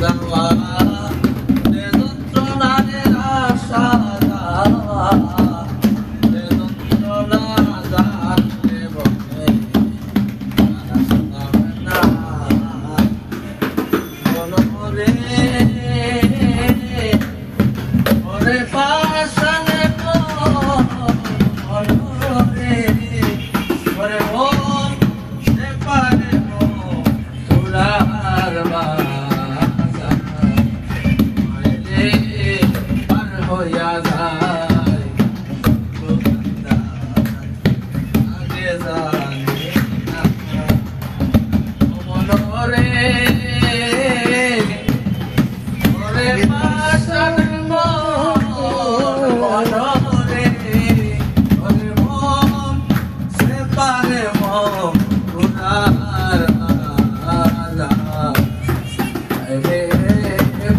যাওয়া যে যন্ত্রণার আশা যাওয়া যে যন্ত্রণা জানলে বলে না মনোরে ওরে পাশানে মনোরে ওরে মন সে পারে তোলার বাজার পার হইয়া যায় আগে জানি না মনোরে ওরে পাশানে মনোরে ওরে মন সে পারে মন তোলার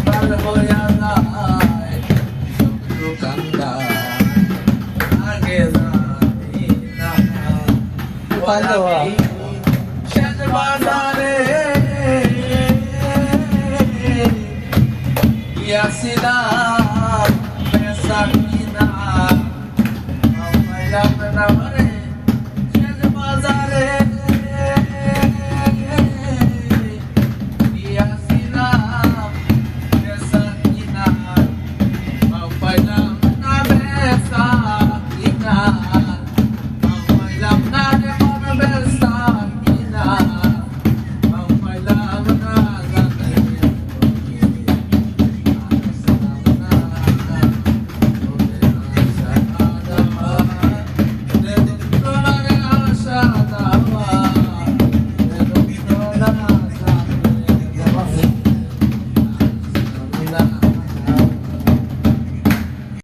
পার হইয়া যায় কান্দা আগে জানি না শেষ বাজারে গিয়াছিলাম পেশা কিনা